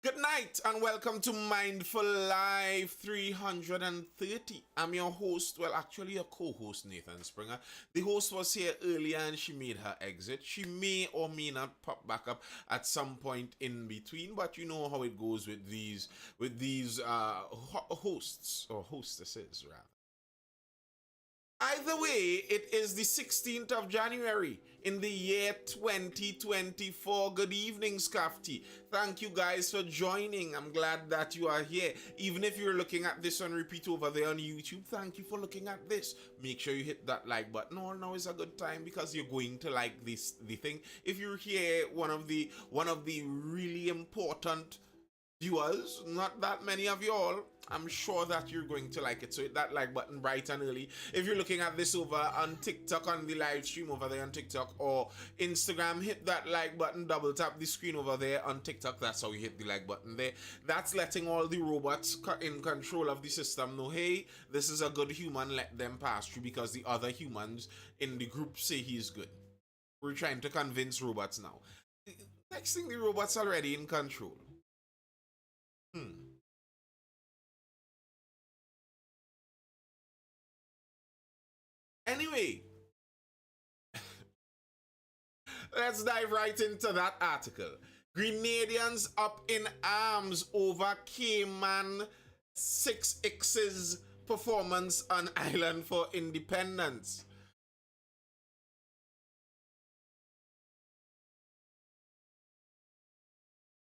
Good night and welcome to Mindful Live 330. I'm your host, well, actually, a co host, Nathan Springer. The host was here earlier and she made her exit. She may or may not pop back up at some point in between, but you know how it goes with these hosts or hostesses, rather. Either way, it is the 16th of January in the year 2024. Good evening, Scafty. Thank you guys for joining. I'm glad that you are here. Even if you're looking at this on repeat over there on YouTube, thank you for looking at this. Make sure you hit that like button. All now is a good time because you're going to like the thing. If you're here, one of the really important viewers, not that many of y'all, I'm sure that you're going to like it. So hit that like button bright and early. If you're looking at this over on TikTok, on the live stream over there on TikTok or Instagram, hit that like button, double tap the screen over there on TikTok. That's how you hit the like button there. That's letting all the robots in control of the system know, hey, this is a good human, let them pass through because the other humans in the group say he's good. We're trying to convince robots now. Next thing, the robots already in control. Hmm. Anyway, let's dive right into that article. Grenadians up in arms over Cayman 6X's performance on Island for Independence.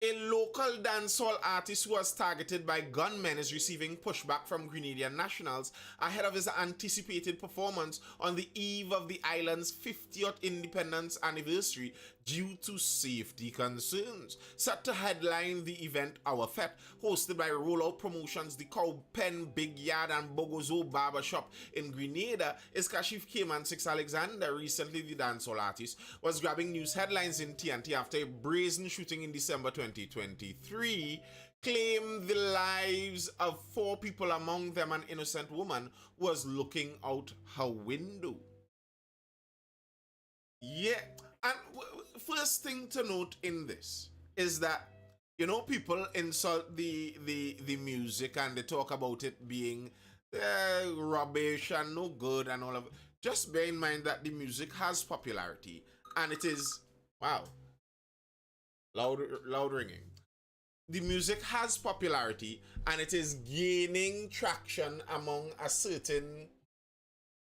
A local dancehall artist who was targeted by gunmen is receiving pushback from Grenadian nationals ahead of his anticipated performance on the eve of the island's 50th independence anniversary due to safety concerns. Set to headline the event Our Fete, hosted by Rollout Promotions, the Cow Pen, Big Yard and Bogozo Barbershop in Grenada, is Kashif Cayman 6 Alexander. Recently, the dancehall artist was grabbing news headlines in TNT after a brazen shooting in December 2023 claimed the lives of 4 people, among them an innocent woman who was looking out her window. Yeah, and first thing to note in this is that people insult the music and they talk about it being rubbish and no good and all of it. Just bear in mind that the music has popularity and it is wow, loud ringing. The music has popularity and it is gaining traction among a certain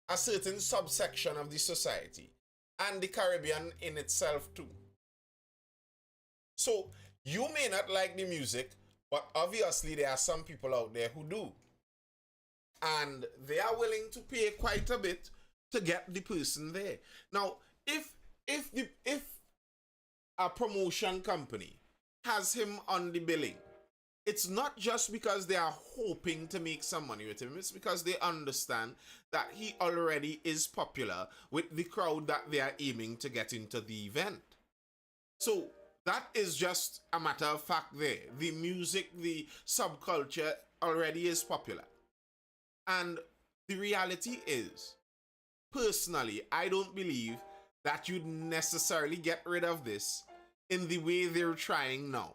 subsection of the society and the Caribbean in itself too. So you may not like the music, but obviously there are some people out there who do. And they are willing to pay quite a bit to get the person there. Now, if a promotion company has him on the billing, it's not just because they are hoping to make some money with him. It's because they understand that he already is popular with the crowd that they are aiming to get into the event. So that is just a matter of fact there. The music, the subculture already is popular. And the reality is, personally, I don't believe that you'd necessarily get rid of this in the way they're trying now.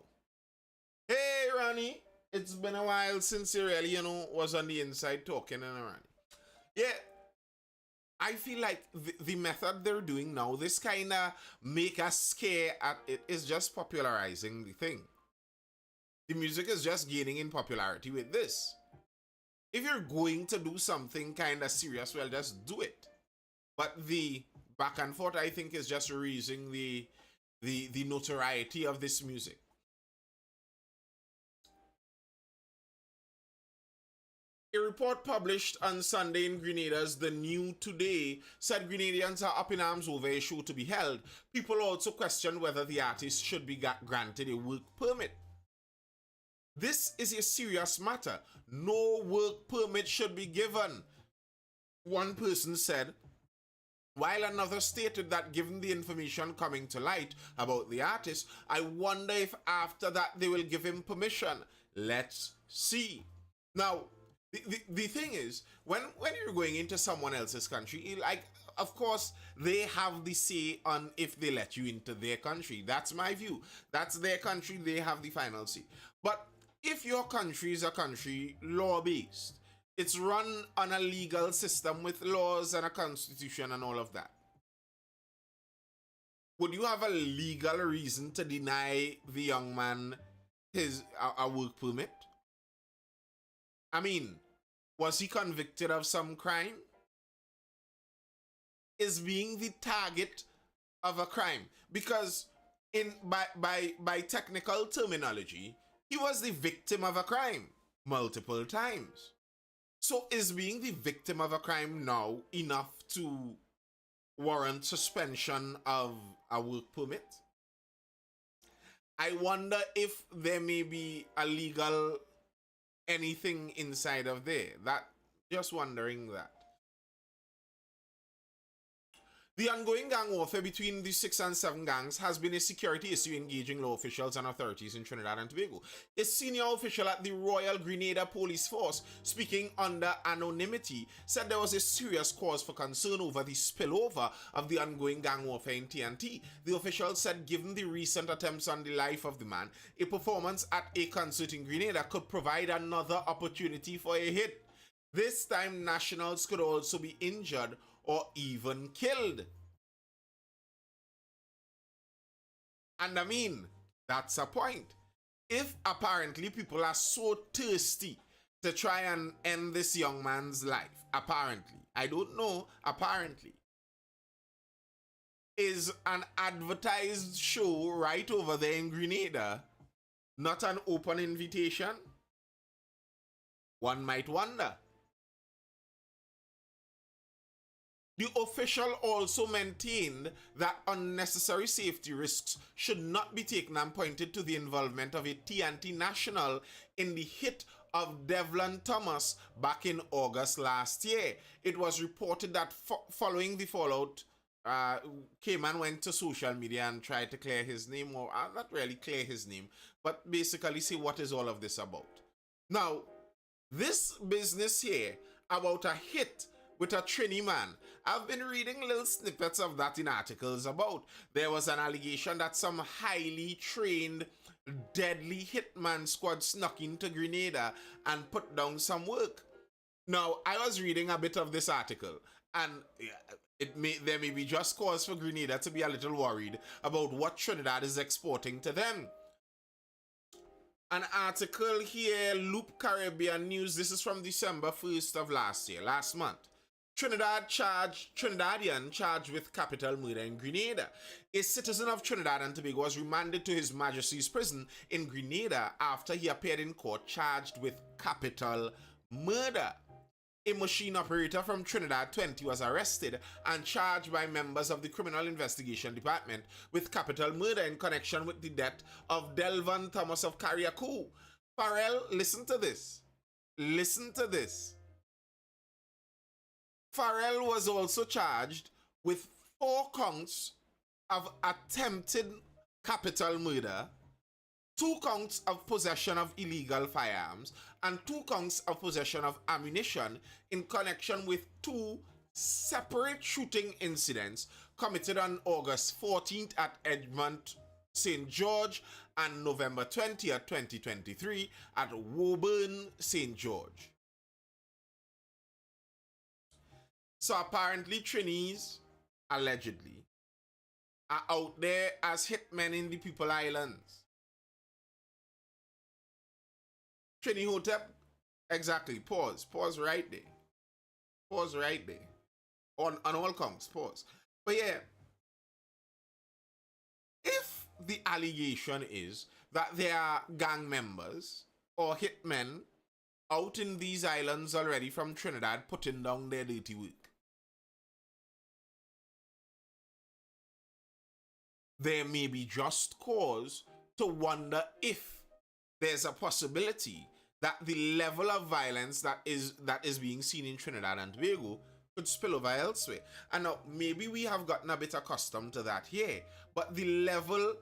Hey, Ronnie, it's been a while since you really, was on the inside talking and around. Yeah, I feel like the method they're doing now, this kind of make us scare at it, is just popularizing the thing. The music is just gaining in popularity with this. If you're going to do something kind of serious, well, just do it. But the back and forth, I think, is just raising the notoriety of this music. A report published on Sunday in Grenada's The New Today said Grenadians are up in arms over a show to be held. People also questioned whether the artist should be granted a work permit. This is a serious matter. No work permit should be given, one person said, while another stated that given the information coming to light about the artist, I wonder if after that they will give him permission. Let's see. Now, the thing is, when you're going into someone else's country, like, of course, they have the say on if they let you into their country. That's my view. That's their country. They have the final say. But if your country is a country law-based, it's run on a legal system with laws and a constitution and all of that, would you have a legal reason to deny the young man a work permit? I mean, was he convicted of some crime? Is being the target of a crime? Because by technical terminology, he was the victim of a crime multiple times. So is being the victim of a crime now enough to warrant suspension of a work permit? I wonder if there may be a legal anything inside of there. That, just wondering that. The ongoing gang warfare between the 6 and 7 gangs has been a security issue engaging law officials and authorities in Trinidad and Tobago. A senior official at the Royal Grenada Police Force, speaking under anonymity, said there was a serious cause for concern over the spillover of the ongoing gang warfare in TNT. The official said given the recent attempts on the life of the man, a performance at a concert in Grenada could provide another opportunity for a hit. This time, nationals could also be injured or even killed. And I mean, that's a point. If apparently people are so thirsty to try and end this young man's life, apparently, I don't know, apparently, is an advertised show right over there in Grenada not an open invitation? One might wonder. The official also maintained that unnecessary safety risks should not be taken and pointed to the involvement of a TNT national in the hit of Devlin Thomas back in August last year. It was reported that following the fallout, Cayman went to social media and tried to clear his name, or not really clear his name, but basically say what is all of this about. Now, this business here about a hit with a Trini man, I've been reading little snippets of that in articles about. There was an allegation that some highly trained, deadly hitman squad snuck into Grenada and put down some work. Now, I was reading a bit of this article, and there may be just cause for Grenada to be a little worried about what Trinidad is exporting to them. An article here, Loop Caribbean News, this is from December 1st of last month. Trinidadian charged with capital murder in Grenada. A citizen of Trinidad and Tobago was remanded to His Majesty's prison in Grenada after he appeared in court charged with capital murder. A machine operator from Trinidad 20 was arrested and charged by members of the Criminal Investigation Department with capital murder in connection with the death of Devlin Thomas of Carriacou. Farrell, listen to this. Listen to this. Farrell was also charged with 4 counts of attempted capital murder, 2 counts of possession of illegal firearms, and 2 counts of possession of ammunition in connection with 2 separate shooting incidents committed on August 14th at Edmond, St. George, and November 20th, 2023 at Woburn, St. George. So apparently Trinis, allegedly, are out there as hitmen in the People Islands. Trini Hotep, exactly, pause right there. Pause right there. On all counts, pause. But yeah, if the allegation is that there are gang members or hitmen out in these islands already from Trinidad putting down their dirty work, there may be just cause to wonder if there's a possibility that the level of violence that is being seen in Trinidad and Tobago could spill over elsewhere. And now, maybe we have gotten a bit accustomed to that here, but the level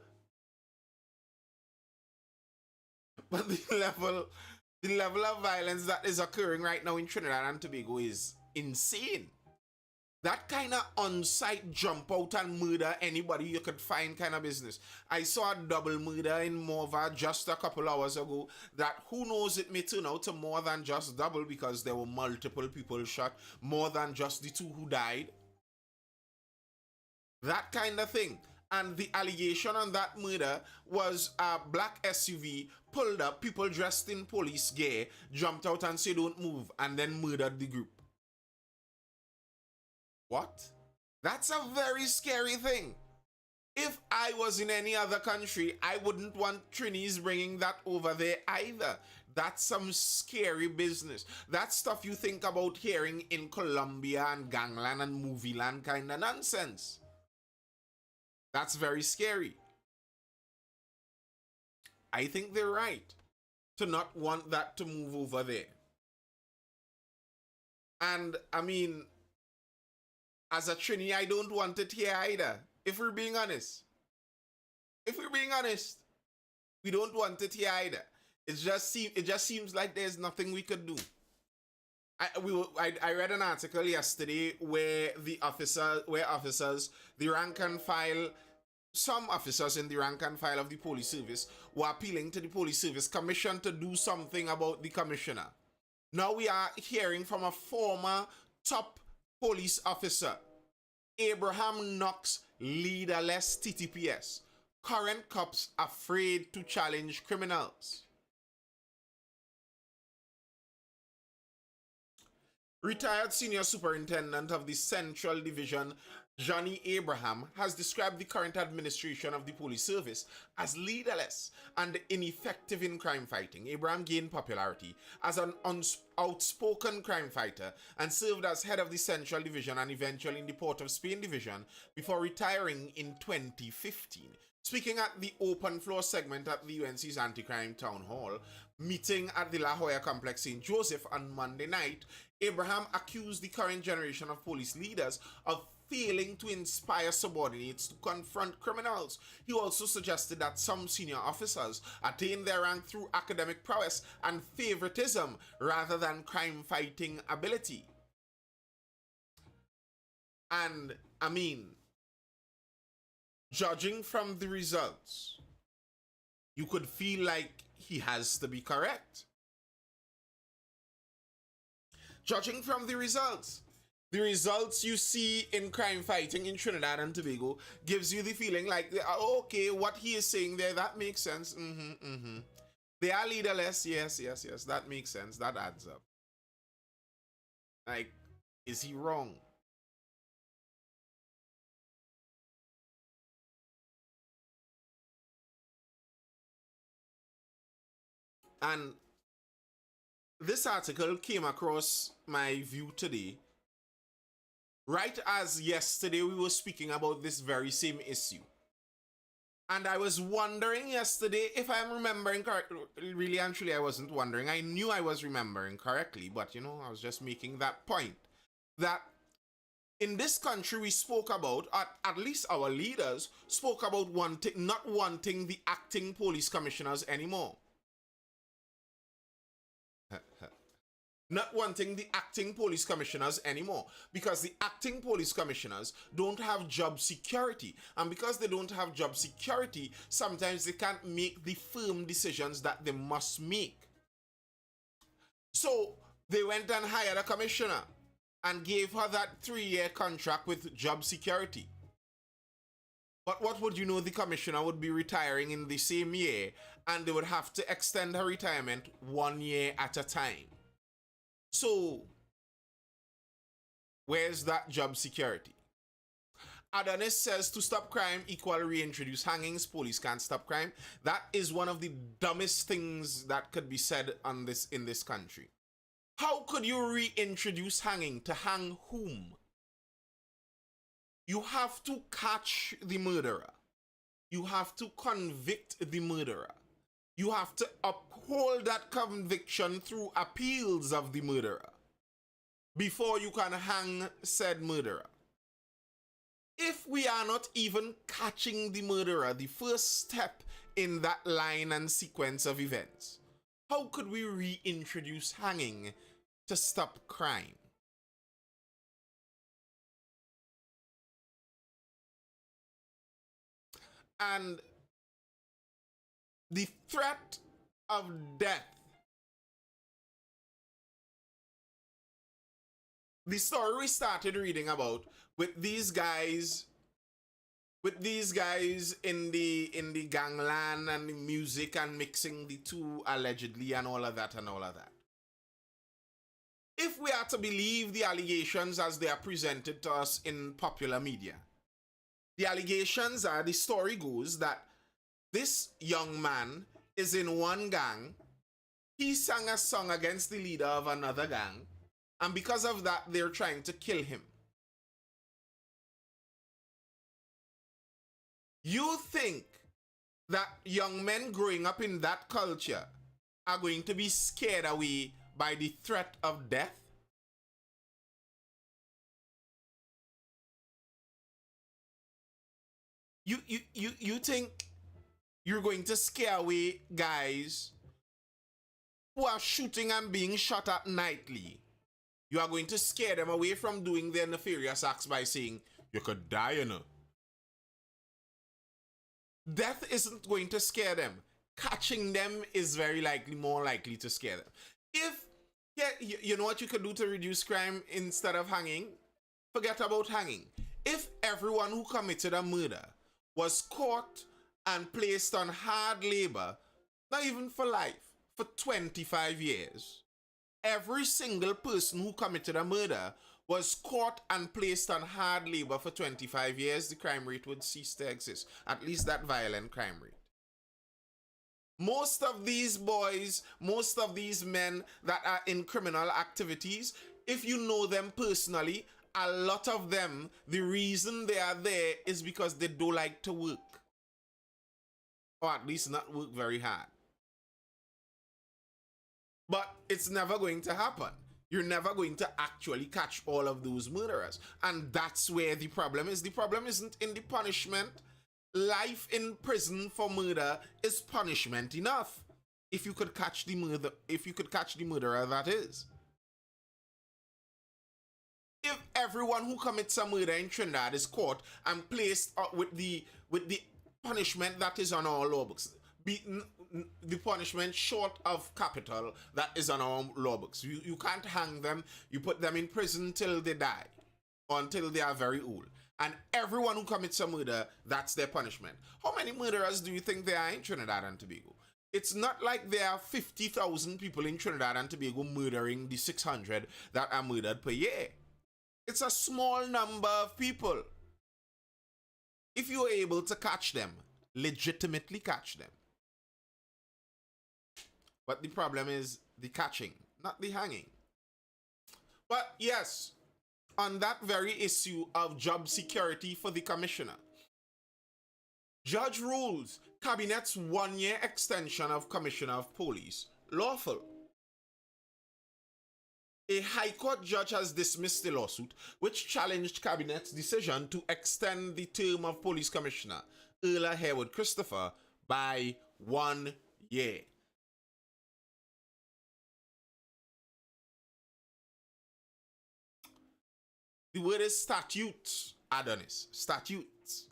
of violence that is occurring right now in Trinidad and Tobago is insane. That kind of on-site jump out and murder anybody you could find kind of business. I saw a double murder in Mova just a couple hours ago that who knows, it may turn out to more than just double because there were multiple people shot, more than just the two who died. That kind of thing. And the allegation on that murder was a black SUV pulled up, people dressed in police gear, jumped out and said don't move, and then murdered the group. What? That's a very scary thing. If I was in any other country, I wouldn't want Trinis bringing that over there either. That's some scary business. That's stuff you think about hearing in Colombia and gangland and movie land kind of nonsense. That's very scary. I think they're right to not want that to move over there. And I mean, as a Trini, I don't want it here either. If we're being honest. If we're being honest, we don't want it here either. It just seems like there's nothing we could do. I read an article yesterday where officers, the rank and file, some officers in the rank and file of the police service were appealing to the police service commission to do something about the commissioner. Now we are hearing from a former top police officer, Abraham Knox, leaderless TTPS. Current cops afraid to challenge criminals. Retired senior superintendent of the Central Division, Johnny Abraham, has described the current administration of the police service as leaderless and ineffective in crime fighting. Abraham gained popularity as an outspoken crime fighter and served as head of the Central Division and eventually in the Port of Spain Division before retiring in 2015. Speaking at the open floor segment at the UNC's anti-crime town hall meeting at the La Jolla Complex St. Joseph on Monday night, Abraham accused the current generation of police leaders of failing to inspire subordinates to confront criminals. He also suggested that some senior officers attain their rank through academic prowess and favoritism rather than crime-fighting ability. And, I mean, judging from the results, you could feel like he has to be correct. Judging from the results you see in crime fighting in Trinidad and Tobago gives you the feeling like, okay, what he is saying there, that makes sense. They are leaderless, yes, that makes sense, that adds up. Like, is he wrong? And this article came across my view today, right as yesterday we were speaking about this very same issue. And I was wondering yesterday if I'm remembering correctly. Really and truly, I wasn't wondering. I knew I was remembering correctly, but you know, I was just making that point. That in this country we spoke about, at least our leaders spoke about not wanting the acting police commissioners anymore. Not wanting the acting police commissioners anymore because the acting police commissioners don't have job security, and because they don't have job security, sometimes they can't make the firm decisions that they must make. So they went and hired a commissioner and gave her that 3-year contract with job security. But what would you know, the commissioner would be retiring in the same year and they would have to extend her retirement 1 year at a time. So, where's that job security? Adonis says to stop crime equal reintroduce hangings. Police can't stop crime. That is one of the dumbest things that could be said on in this country. How could you reintroduce hanging? To hang whom? You have to catch the murderer. You have to convict the murderer. You have to uphold that conviction through appeals of the murderer before you can hang said murderer. If we are not even catching the murderer, the first step in that line and sequence of events, how could we reintroduce hanging to stop crime? And the threat of death, the story we started reading about with these guys, in the gangland and the music and mixing the two allegedly and all of that and all of that. If we are to believe the allegations as they are presented to us in popular media, the allegations are, the story goes that this young man is in one gang. He sang a song against the leader of another gang, and because of that, they're trying to kill him. You think that young men growing up in that culture are going to be scared away by the threat of death? You think you're going to scare away guys who are shooting and being shot at nightly? You are going to scare them away from doing their nefarious acts by saying, you could die, you know. Death isn't going to scare them. Catching them is very likely more likely to scare them. If, yeah, you know what you could do to reduce crime instead of hanging? Forget about hanging. If everyone who committed a murder was caught and placed on hard labor, not even for life, for 25 years, every single person who committed a murder was caught and placed on hard labor for 25 years, the crime rate would cease to exist. At least that violent crime rate. Most of these boys, most of these men that are in criminal activities, if you know them personally, a lot of them, the reason they are there is because they don't like to work. Or at least not work very hard. But it's never going to happen. You're never going to actually catch all of those murderers. And that's where the problem is. The problem isn't in the punishment. Life in prison for murder is punishment enough. If you could catch the murderer, that is. If everyone who commits a murder in Trinidad is caught and placed with the punishment that is on our law books, the punishment short of capital that is on our law books, you can't hang them. You put them in prison till they die, or until they are very old. And everyone who commits a murder, that's their punishment. How many murderers do you think there are in Trinidad and Tobago? It's not like there are 50,000 people in Trinidad and Tobago murdering the 600 that are murdered per year. It's a small number of people. If you are able to catch them, legitimately catch them. But the problem is the catching, not the hanging. But yes, on that very issue of job security for the commissioner, judge rules cabinet's 1-year extension of commissioner of police lawful. A High Court judge has dismissed the lawsuit which challenged cabinet's decision to extend the term of police commissioner Earl Harewood Christopher by 1 year. The word is statutes, Adonis. Statutes.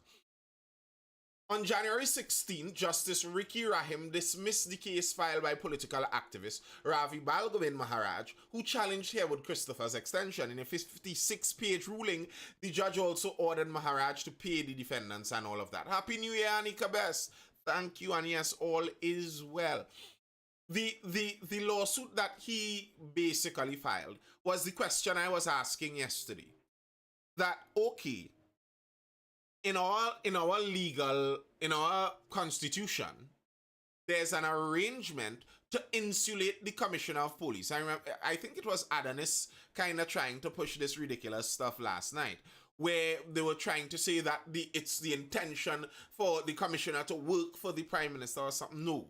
On January 16, Justice Ricky Rahim dismissed the case filed by political activist Ravi Balgovind Maharaj, who challenged Harewood Christopher's extension. In a 56-page ruling, the judge also ordered Maharaj to pay the defendants and all of that. Happy New Year, Anika Best. Thank you, and yes, all is well. The lawsuit that he basically filed was the question I was asking yesterday. That, okay, in our constitution, there's an arrangement to insulate the commissioner of police. I think it was Adonis kind of trying to push this ridiculous stuff last night, where they were trying to say that it's the intention for the commissioner to work for the prime minister or something. No.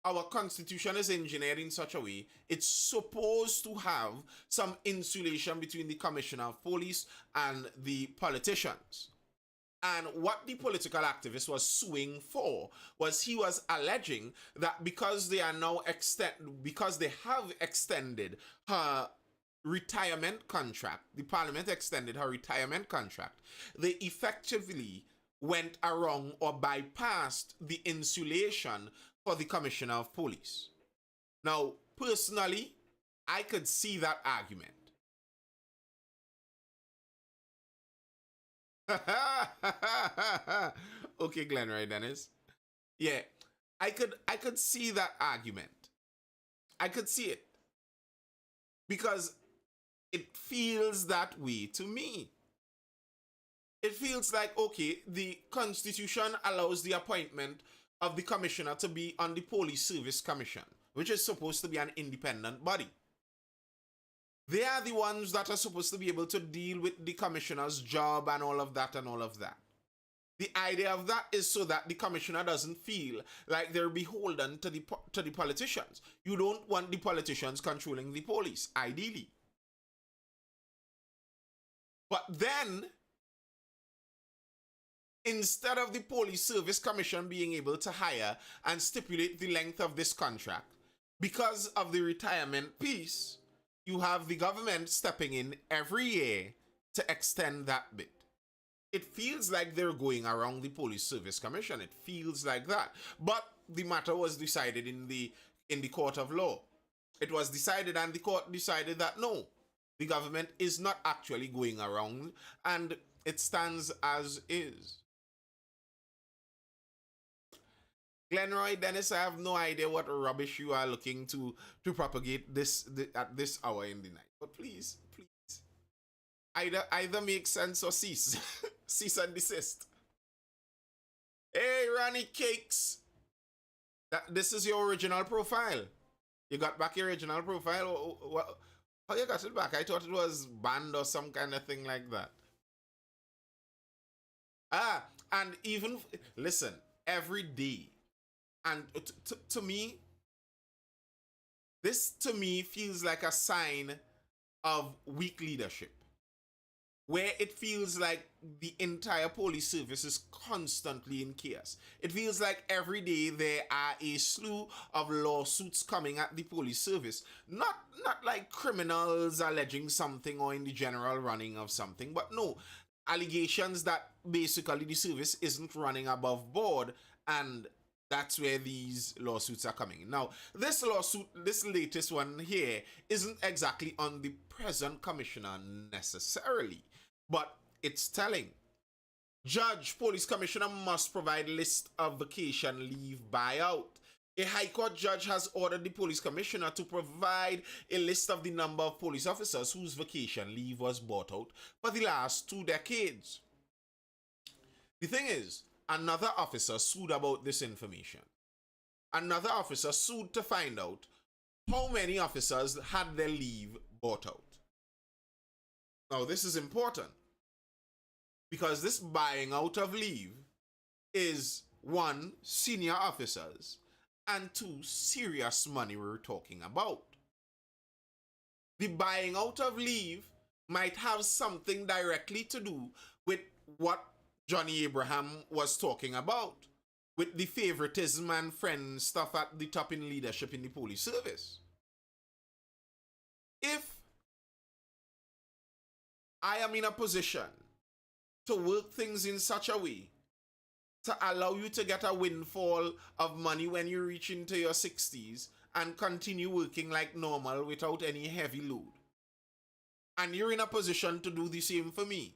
Our constitution is engineered in such a way, it's supposed to have some insulation between the commissioner of police and the politicians. And what the political activist was suing for was he was alleging that because they have extended her retirement contract, the parliament extended her retirement contract, they effectively went around or bypassed the insulation for the Commissioner of Police. Now, personally, I could see that argument. Okay, Glenroy Dennis. Yeah, I could see that argument. I could see it. Because it feels that way to me. It feels like, okay, the Constitution allows the appointment of the commissioner to be on the Police Service Commission, which is supposed to be an independent body. They are the ones that are supposed to be able to deal with the commissioner's job and all of that and all of that. The idea of that is so that the commissioner doesn't feel like they're beholden to the politicians. You don't want the politicians controlling the police, ideally. But then, instead of the Police Service Commission being able to hire and stipulate the length of this contract, because of the retirement piece, you have the government stepping in every year to extend that bit. It feels like they're going around the Police Service Commission. It feels like that. But the matter was decided in the court of law. It was decided, and the court decided that no, the government is not actually going around, and it stands as is. Glenroy Dennis, I have no idea what rubbish you are looking to propagate at this hour in the night. But please, either make sense or cease. Cease and desist. Hey, Ronnie Cakes. This is your original profile. You got back your original profile? How you got it back? I thought it was banned or some kind of thing like that. And even, listen, every day, and to me, this to me feels like a sign of weak leadership, where it feels like the entire police service is constantly in chaos. It feels like every day there are a slew of lawsuits coming at the police service. Not like criminals alleging something or in the general running of something, but no, allegations that basically the service isn't running above board, and that's where these lawsuits are coming. Now, this lawsuit, this latest one here, isn't exactly on the present commissioner necessarily, but it's telling. Judge, police commissioner must provide list of vacation leave buyout. A High Court judge has ordered the police commissioner to provide a list of the number of police officers whose vacation leave was bought out for the last 2 decades. The thing is, another officer sued about this information. Another officer sued to find out how many officers had their leave bought out. Now, this is important because this buying out of leave is 1, senior officers, and 2, serious money we're talking about. The buying out of leave might have something directly to do with what Johnny Abraham was talking about, with the favoritism and friend stuff at the top in leadership in the police service. If I am in a position to work things in such a way to allow you to get a windfall of money when you reach into your 60s and continue working like normal without any heavy load, and you're in a position to do the same for me,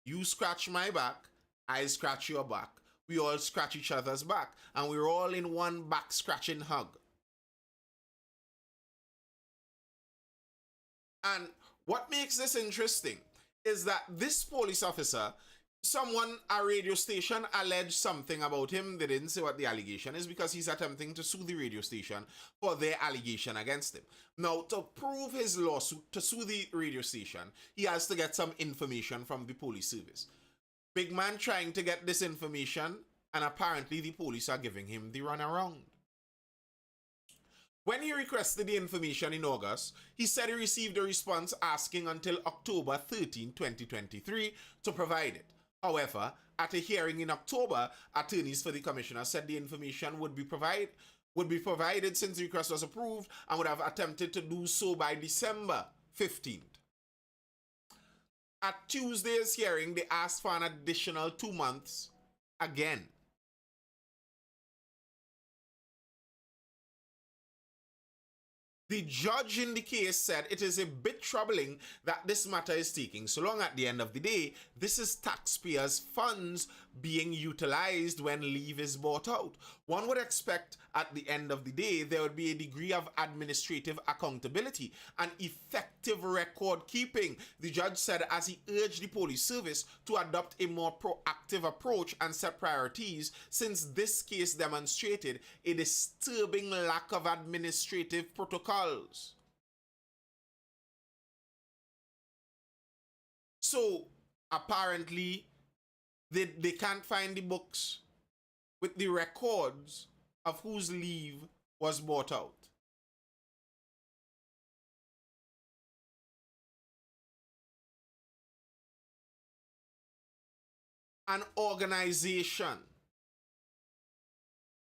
you scratch my back, I scratch your back, we all scratch each other's back, and we're all in one back scratching hug. And what makes this interesting is that this police officer, a radio station alleged something about him. They didn't say what the allegation is because he's attempting to sue the radio station for their allegation against him. Now, to prove his lawsuit, to sue the radio station, he has to get some information from the police service. Big man trying to get this information, and apparently the police are giving him the runaround. When he requested the information in August, he said he received a response asking until October 13, 2023 to provide it. However, at a hearing in October, attorneys for the commissioner said the information would be provided since the request was approved and would have attempted to do so by December 15th. At Tuesday's hearing, they asked for an additional 2 months again. The judge in the case said it is a bit troubling that this matter is taking so long. At the end of the day, this is taxpayers' funds being utilized when leave is bought out. One would expect at the end of the day there would be a degree of administrative accountability and effective record keeping, the judge said, as he urged the police service to adopt a more proactive approach and set priorities, since this case demonstrated a disturbing lack of administrative protocols. So apparently they can't find the books with the records of whose leave was bought out. An organization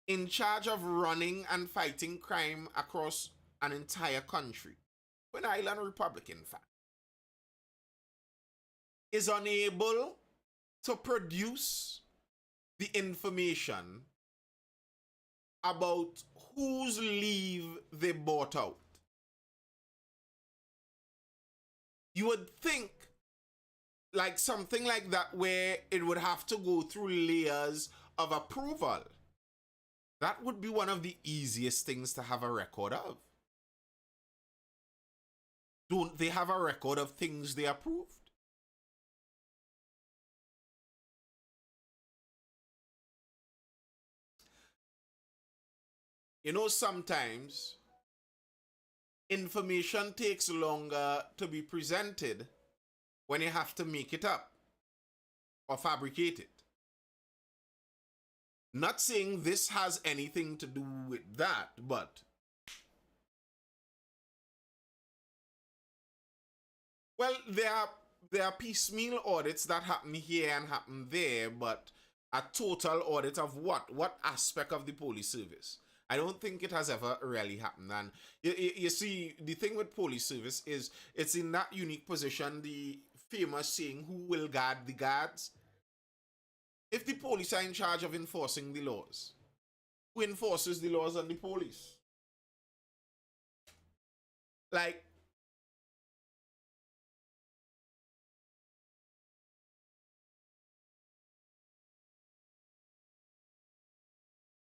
in charge of running and fighting crime across an entire country, an island republic in fact, is unable to produce the information about whose leave they bought out. You would think like something like that where it would have to go through layers of approval. That would be one of the easiest things to have a record of. Don't they have a record of things they approved? You know, sometimes information takes longer to be presented when you have to make it up or fabricate it. Not saying this has anything to do with that, but well, there are piecemeal audits that happen here and happen there, but a total audit of what? What aspect of the police service? I don't think it has ever really happened. And you see, the thing with police service is it's in that unique position, the famous saying, who will guard the guards? If the police are in charge of enforcing the laws, who enforces the laws on the police? Like,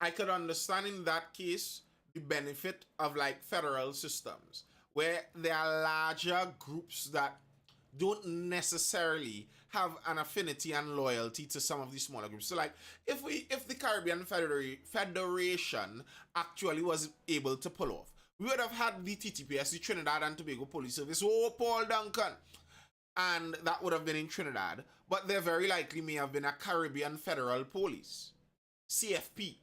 I could understand in that case the benefit of like federal systems where there are larger groups that don't necessarily have an affinity and loyalty to some of the smaller groups. So like if the Caribbean Federation actually was able to pull off, we would have had the TTPS, the Trinidad and Tobago Police Service, oh Paul Duncan, and that would have been in Trinidad, but there very likely may have been a Caribbean Federal Police, CFP,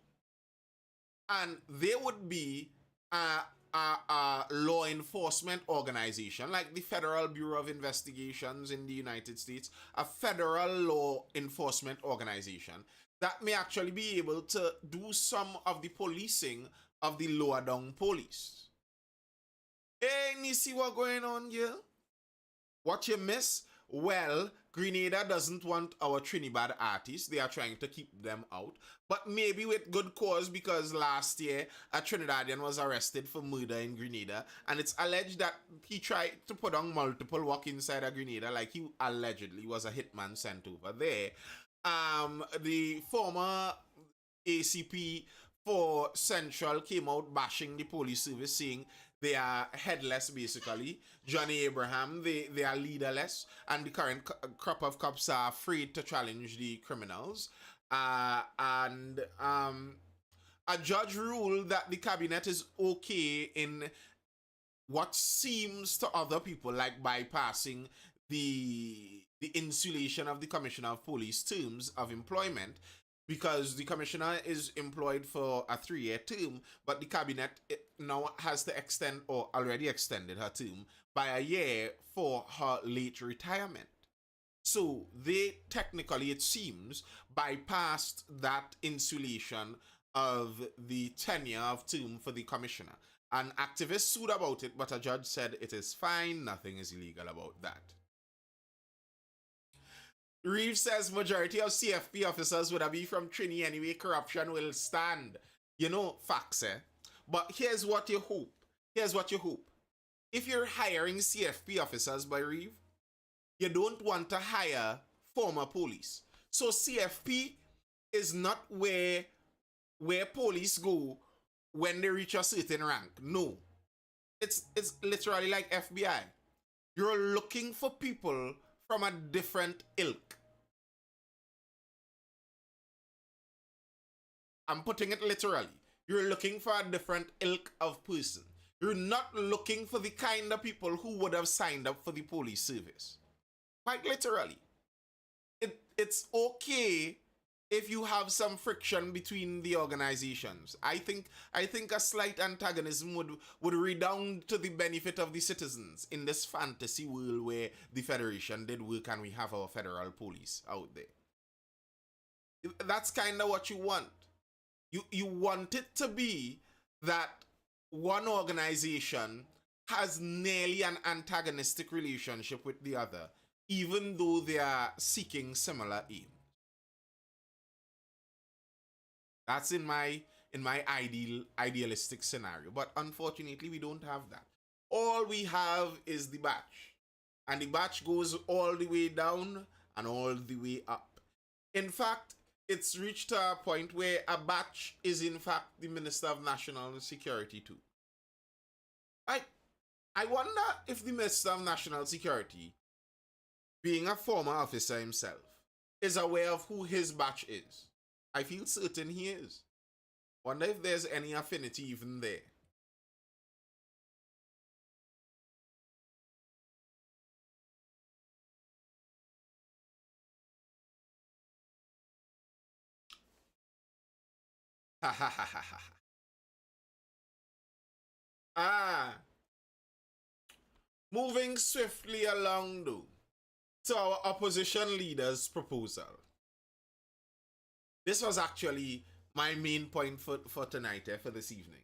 and they would be a law enforcement organization like the Federal Bureau of Investigations in the United States, a federal law enforcement organization that may actually be able to do some of the policing of the lower down police. Hey, you see what going on here? What you miss? Well, Grenada doesn't want our Trinibad artists. They are trying to keep them out. But maybe with good cause, because last year a Trinidadian was arrested for murder in Grenada. And it's alleged that he tried to put on multiple work inside of Grenada. Like he allegedly was a hitman sent over there. The former ACP for Central came out bashing the police service, saying they are headless basically. Johnny Abraham, they are leaderless, and the current crop of cops are afraid to challenge the criminals. And a judge ruled that the cabinet is okay in what seems to other people like bypassing the insulation of the Commissioner of Police terms of employment, because the commissioner is employed for a 3-year term, but the cabinet now has to extend or already extended her term by a year for her late retirement. So they technically, it seems, bypassed that insulation of the tenure of term for the commissioner. And activists sued about it, but a judge said it is fine, nothing is illegal about that. Reeves says majority of CFP officers would have been from Trini anyway. Corruption will stand. You know, facts, eh? But here's what you hope. Here's what you hope. If you're hiring CFP officers by Reeve, you don't want to hire former police. So CFP is not where police go when they reach a certain rank. No. It's literally like FBI. You're looking for people from a different ilk. I'm putting it literally. You're looking for a different ilk of person. You're not looking for the kind of people who would have signed up for the police service. Quite literally. It's okay if you have some friction between the organizations. I think a slight antagonism would redound to the benefit of the citizens in this fantasy world where the Federation did work and we have our federal police out there. That's kind of what you want. You want it to be that one organization has nearly an antagonistic relationship with the other, even though they are seeking similar aims. That's in my idealistic scenario. But unfortunately, we don't have that. All we have is the batch. And the batch goes all the way down and all the way up. In fact, it's reached a point where a batch is in fact the Minister of National Security too. I wonder if the Minister of National Security, being a former officer himself, is aware of who his batch is. I feel certain he is. Wonder if there's any affinity even there. Ha ha ha ha ha. Ah. Moving swiftly along though, to our opposition leader's proposal. This was actually my main point for tonight, for this evening.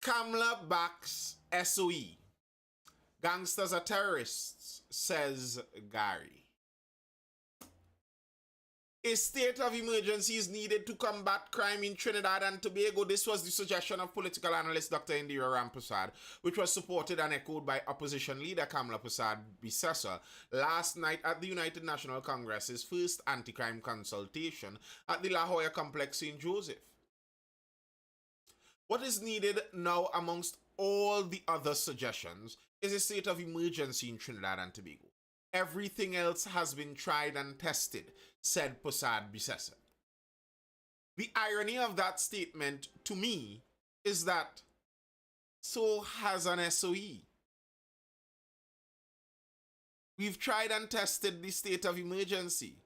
Kamala backs SOE. Gangsters are terrorists, says Gary. A state of emergency is needed to combat crime in Trinidad and Tobago. This was the suggestion of political analyst Dr. Indira Ramprasad, which was supported and echoed by opposition leader Kamala Prasad Bisesa last night at the United National Congress's first anti-crime consultation at the La Jolla Complex St. Joseph. What is needed now amongst all the other suggestions is a state of emergency in Trinidad and Tobago. Everything else has been tried and tested, said Prasad Bisesa. The irony of that statement, to me, is that so has an SOE. We've tried and tested the state of emergency.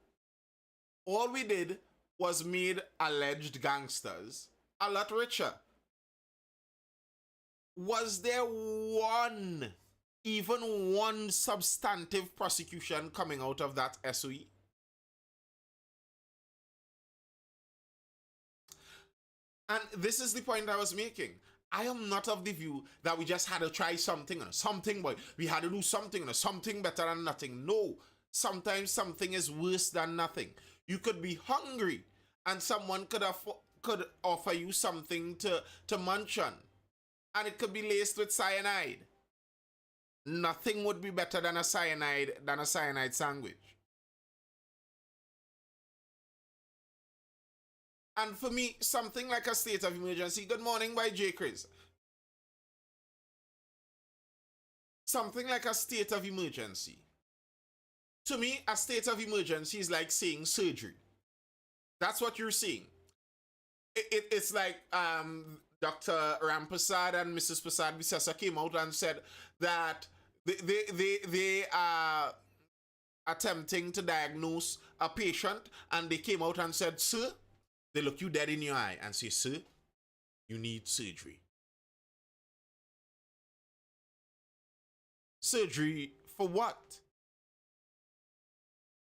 All we did was made alleged gangsters a lot richer. Was there even one substantive prosecution coming out of that SOE? And this is the point I was making. I am not of the view that we just had to try something, boy. We had to do something, something better than nothing. No, sometimes something is worse than nothing. You could be hungry and someone could offer you something to munch on. And it could be laced with cyanide. Nothing would be better than a cyanide sandwich. And for me, something like a state of emergency. Good morning by J. Chris. Something like a state of emergency. To me, a state of emergency is like saying surgery. That's what you're saying. It's like Dr. Ramprasad and Mrs. Prasad Bisesa came out and said that they are attempting to diagnose a patient, and they came out and said, sir, they look you dead in your eye and say, sir, you need surgery. Surgery for what?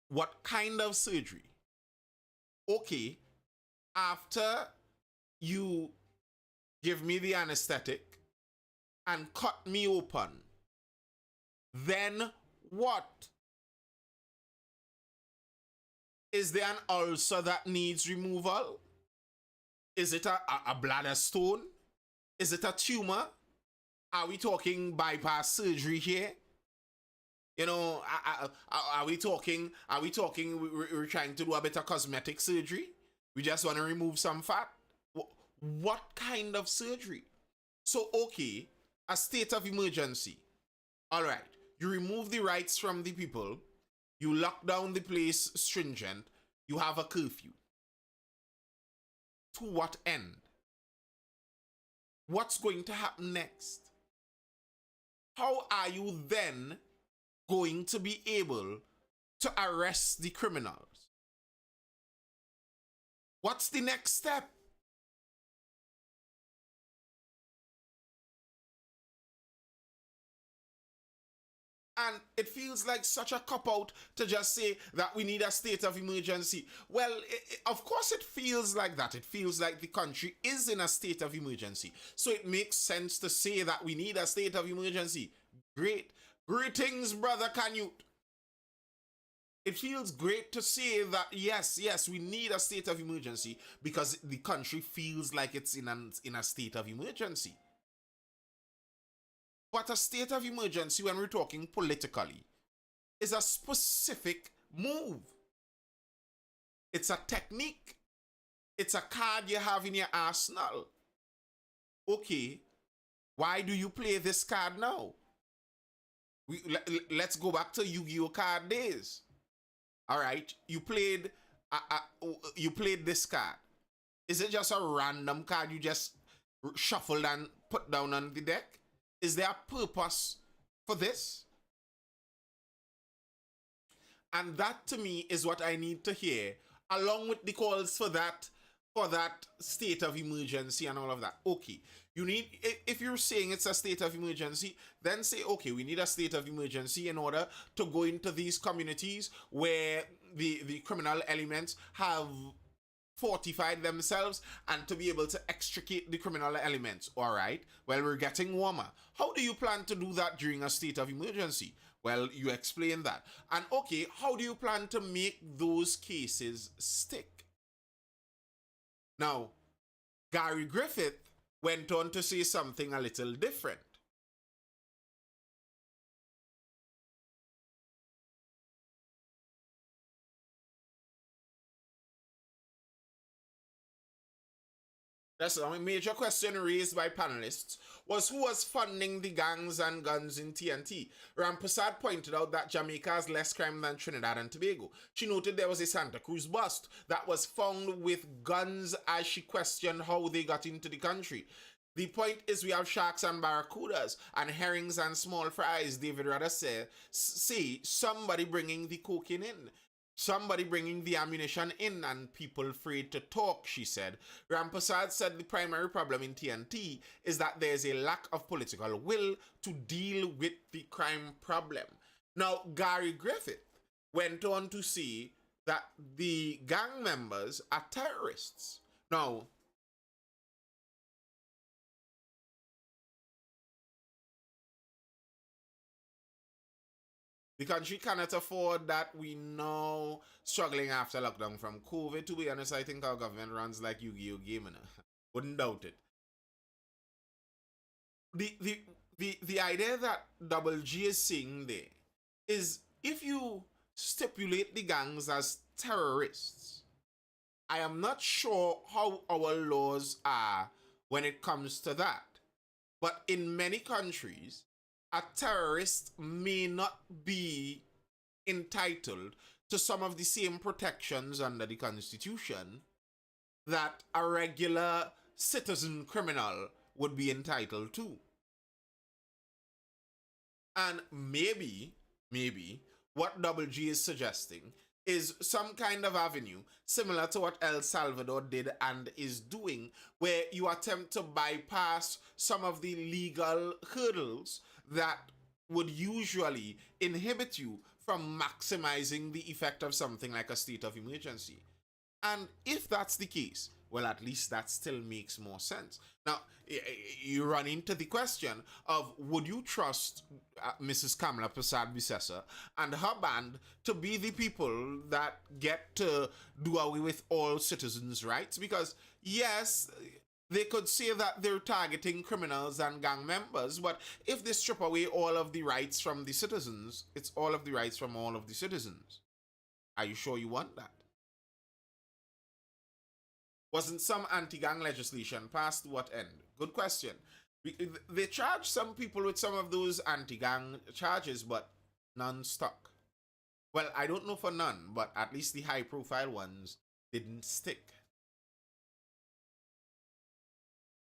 What kind of surgery? Okay, after you give me the anesthetic and cut me open, then what? Is there an ulcer that needs removal? Is it a bladder stone? Is it a tumor? Are we talking bypass surgery here? You know, are we talking? Are we talking? We're trying to do a bit of cosmetic surgery. We just want to remove some fat. What kind of surgery? So, okay, a state of emergency. All right, you remove the rights from the people. You lock down the place stringent. You have a curfew. To what end? What's going to happen next? How are you then going to be able to arrest the criminals? What's the next step? And it feels like such a cop-out to just say that we need a state of emergency. Well, of course it feels like that. It feels like the country is in a state of emergency. So it makes sense to say that we need a state of emergency. Great. Greetings, Brother Canute. It feels great to say that, yes, we need a state of emergency because the country feels like it's in a state of emergency. But a state of emergency, when we're talking politically, is a specific move. It's a technique. It's a card you have in your arsenal. Okay, why do you play this card now? Let's go back to Yu-Gi-Oh card days. All right, you played this card. Is it just a random card you just shuffled and put down on the deck? Is there a purpose for this? And that to me is what I need to hear, along with the calls for that state of emergency and all of that. Okay, you need, if you're saying it's a state of emergency, then say, okay, we need a state of emergency in order to go into these communities where the criminal elements have fortified themselves and to be able to extricate the criminal elements. All right, well, we're getting warmer. How do you plan to do that during a state of emergency? Well, you explain that. And okay, how do you plan to make those cases stick? Now, Gary Griffith went on to say something a little different. That's a major question raised by panelists was who was funding the gangs and guns in TNT. Rampersad pointed out that Jamaica has less crime than Trinidad and Tobago. She noted there was a Santa Cruz bust that was found with guns as she questioned how they got into the country. The point is we have sharks and barracudas and herrings and small fries, David Rada say somebody bringing the cocaine in. Somebody bringing the ammunition in and people afraid to talk, she said. Rampersad said the primary problem in TNT is that there's a lack of political will to deal with the crime problem. Now, Gary Griffith went on to say that the gang members are terrorists. Now, the country cannot afford that. We now struggling after lockdown from COVID. To be honest, I think our government runs like Yu-Gi-Oh game. Wouldn't doubt it. The idea that Double G is saying there is if you stipulate the gangs as terrorists, I am not sure how our laws are when it comes to that. But in many countries, a terrorist may not be entitled to some of the same protections under the Constitution that a regular citizen criminal would be entitled to. And maybe what Double G is suggesting is some kind of avenue similar to what El Salvador did and is doing, where you attempt to bypass some of the legal hurdles that would usually inhibit you from maximizing the effect of something like a state of emergency. And if that's the case, Well, at least that still makes more sense. Now, you run into the question of would you trust Mrs. Kamala Prasad Visesa and her band to be the people that get to do away with all citizens' rights? Because, yes, they could say that they're targeting criminals and gang members, but if they strip away all of the rights from the citizens, it's all of the rights from all of the citizens. Are you sure you want that? Wasn't some anti-gang legislation passed to what end? Good question. They charged some people with some of those anti-gang charges, but none stuck. Well, I don't know for none, but at least the high-profile ones didn't stick.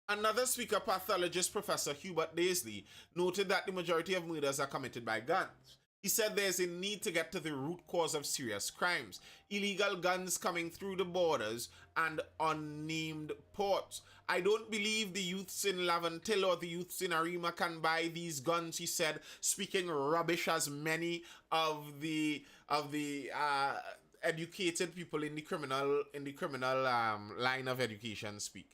Another speaker pathologist, Professor Hubert Daisley, noted that the majority of murders are committed by guns. He said there's a need to get to the root cause of serious crimes. Illegal guns coming through the borders and unnamed ports. I don't believe the youths in Lavantil or the youths in Arima can buy these guns, he said, speaking rubbish as many of the educated people in the criminal line of education speak.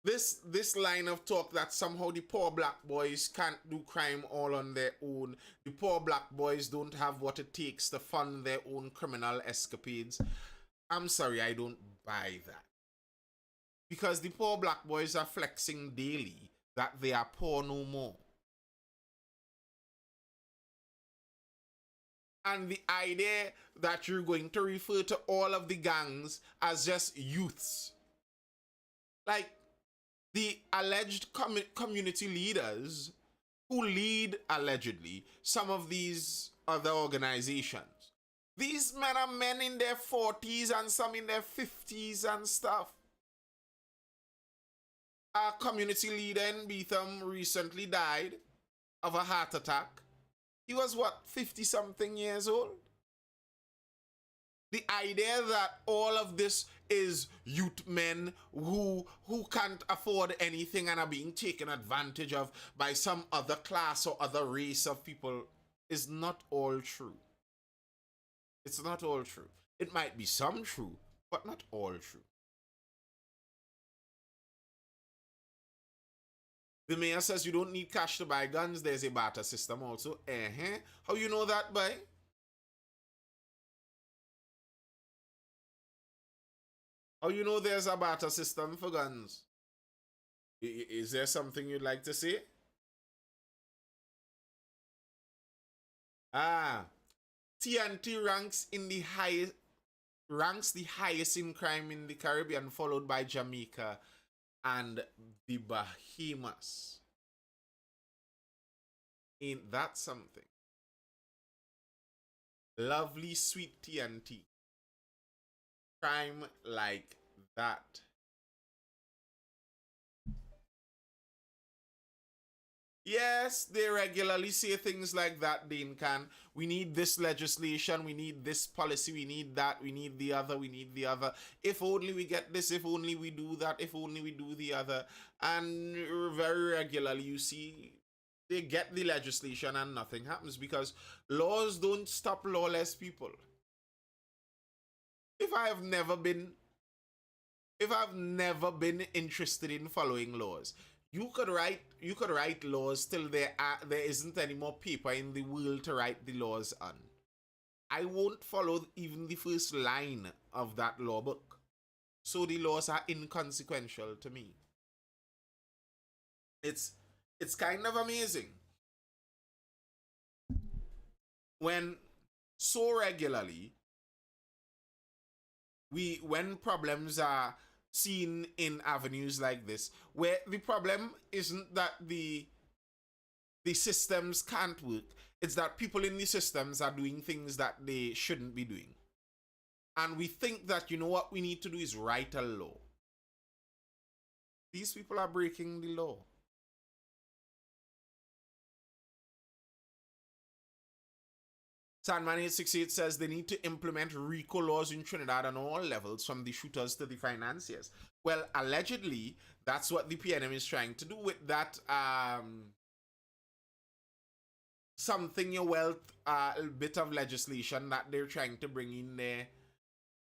This line of talk that somehow the poor black boys can't do crime all on their own, the poor black boys don't have what it takes to fund their own criminal escapades, I'm sorry, I don't buy that. Because the poor black boys are flexing daily that they are poor no more. And the idea that you're going to refer to all of the gangs as just youths, like the alleged community leaders who lead, allegedly, some of these other organizations. These men are men in their 40s and some in their 50s and stuff. A community leader in Beetham recently died of a heart attack. He was, what, 50-something years old? The idea that all of this is youth men who can't afford anything and are being taken advantage of by some other class or other race of people is not all true. It's not all true. It might be some true, but not all true. The mayor says you don't need cash to buy guns. There's a barter system also. How you know that, boy? How you know there's a barter system for guns? Is there something you'd like to say? TNT ranks the highest in crime in the Caribbean, followed by Jamaica and the Bahamas. Ain't that something? Lovely sweet TNT. Crime like that. Yes, they regularly say things like that, Dean Can. We need this legislation, we need this policy, we need that, we need the other, we need the other. If only we get this, if only we do that, if only we do the other. And very regularly you see they get the legislation and nothing happens because laws don't stop lawless people. If I've never been interested in following laws, you could write laws till there isn't any more paper in the world to write the laws on. I won't follow even the first line of that law book. So the laws are inconsequential to me. It's kind of amazing when so regularly when problems are seen in avenues like this, where the problem isn't that the systems can't work, it's that people in the systems are doing things that they shouldn't be doing. And we think that, you know what we need to do is write a law. These people are breaking the law. Sandman 868 says they need to implement RICO laws in Trinidad on all levels, from the shooters to the financiers. Well, allegedly, that's what the PNM is trying to do with that something your wealth bit of legislation that they're trying to bring in there.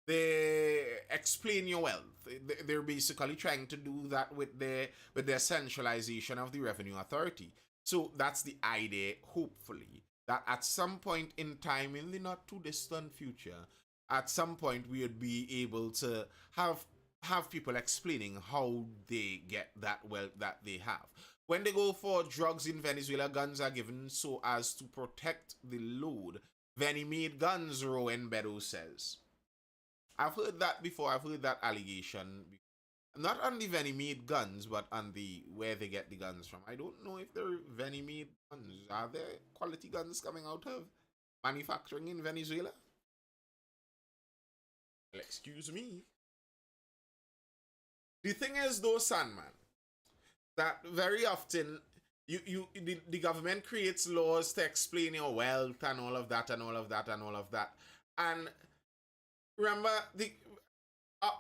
They're explain your wealth. They're basically trying to do that with their centralization of the revenue authority. So that's the idea, hopefully, that at some point in time, in the not too distant future, at some point we would be able to have people explaining how they get that wealth that they have. When they go for drugs in Venezuela, guns are given so as to protect the load. Made guns, Rowan Beddoes says. I've heard that before. I've heard that allegation. Not on the made guns, but on the where they get the guns from. I don't know if they're made guns. Are there quality guns coming out of manufacturing in Venezuela? Well, excuse me. The thing is, though, Sandman, that very often the government creates laws to explain your wealth and all of that and all of that and all of that. And remember,